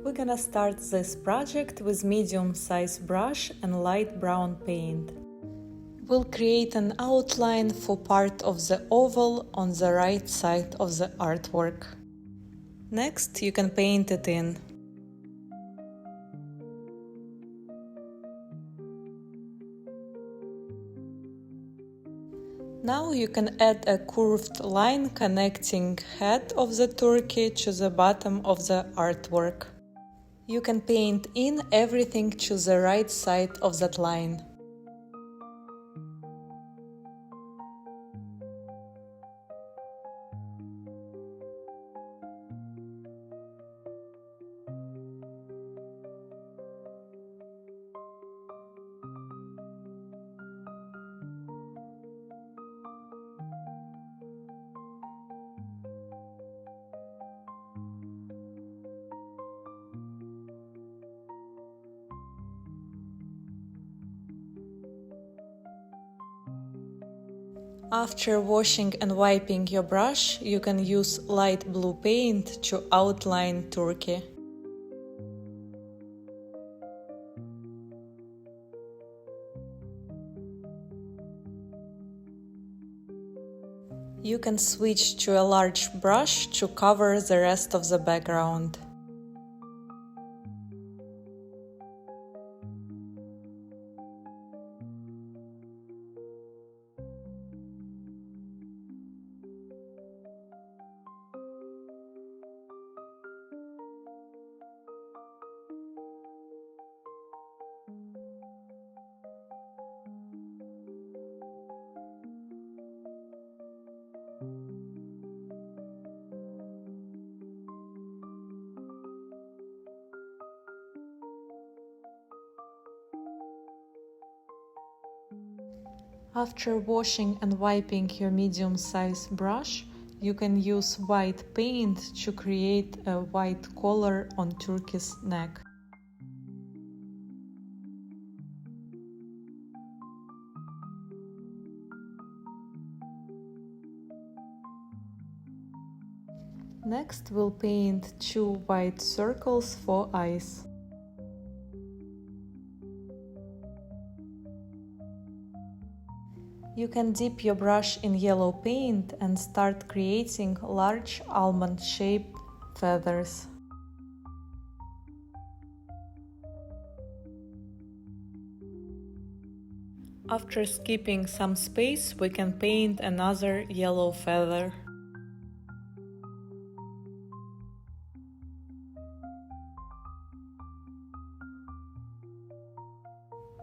We're gonna start this project with medium-size brush and light brown paint. We'll create an outline for part of the oval on the right side of the artwork. Next, you can paint it in. Now you can add a curved line connecting head of the turkey to the bottom of the artwork. You can paint in everything to the right side of that line. After washing and wiping your brush, you can use light blue paint to outline turkey. You can switch to a large brush to cover the rest of the background. After washing and wiping your medium-sized brush, you can use white paint to create a white collar on turkey's neck. Next, we'll paint 2 white circles for eyes. You can dip your brush in yellow paint and start creating large almond-shaped feathers. After skipping some space, we can paint another yellow feather.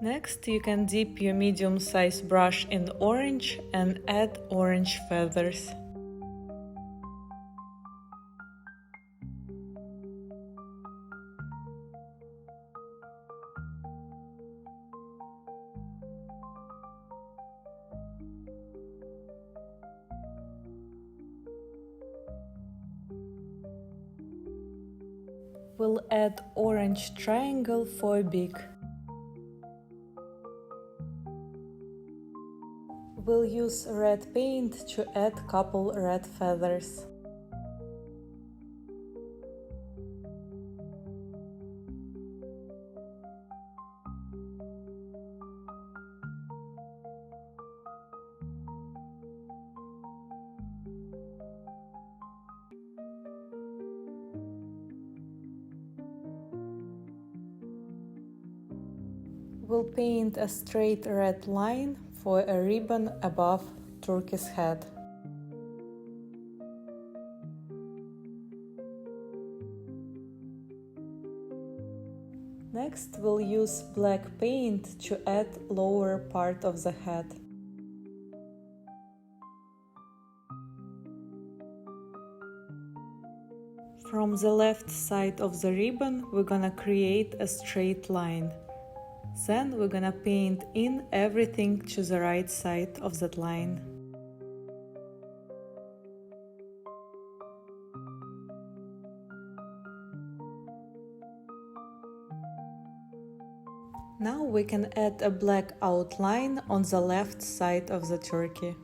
Next, you can dip your medium-sized brush in orange and add orange feathers. We'll add orange triangle for a beak. We'll use red paint to add couple red feathers. We'll paint a straight red line for a ribbon above turkey's head. Next, we'll use black paint to add lower part of the head. From the left side of the ribbon, we're gonna create a straight line. Then we're gonna paint in everything to the right side of that line. Now we can add a black outline on the left side of the turkey.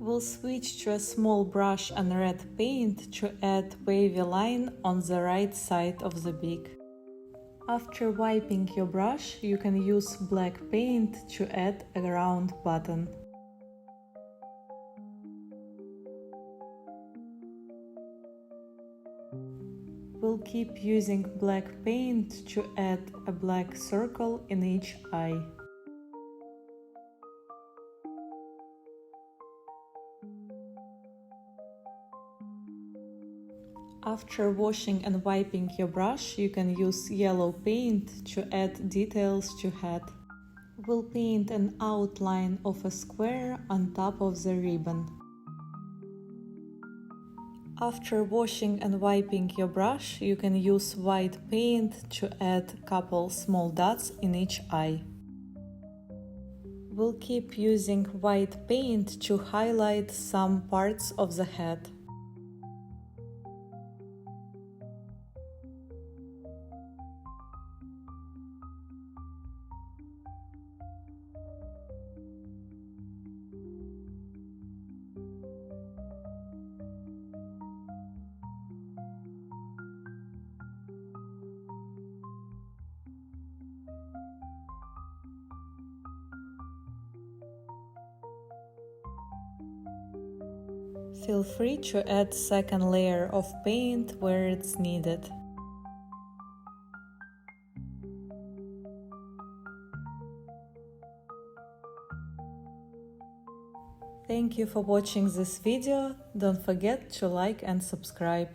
We'll switch to a small brush and red paint to add wavy line on the right side of the beak. After wiping your brush, you can use black paint to add a round button. We'll keep using black paint to add a black circle in each eye. After washing and wiping your brush, you can use yellow paint to add details to head. We'll paint an outline of a square on top of the ribbon. After washing and wiping your brush, you can use white paint to add a couple small dots in each eye. We'll keep using white paint to highlight some parts of the head. Feel free to add second layer of paint where it's needed. Thank you for watching this video. Don't forget to like and subscribe.